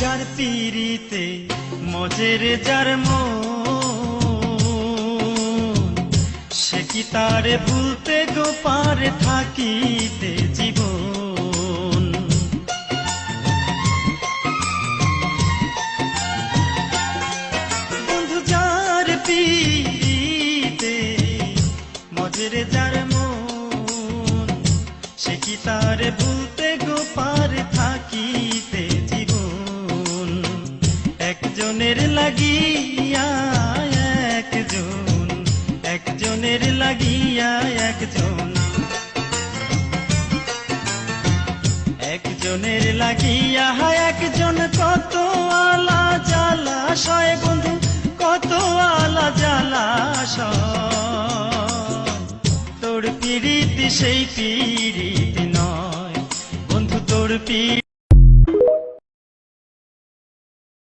যার পিরিতে মজের যার মন, সে কি তারে ভুলতে গো পারে থাকিতে জীবন। বন্ধু যার পিরিতে মজের যার মন, সে কি তারে ভুলতে গো পারে থাকিতে জীবন। একজনের লাগিয়া একজন, একজনের লাগিয়া একজন, একজনের লাগিয়া একজন কত আলা জ্বালাশয় বন্ধু, কত আলা জ্বালাশয়। তোর পিরিতি সেই পিরিতি নয় বন্ধু, তোর পিরিতি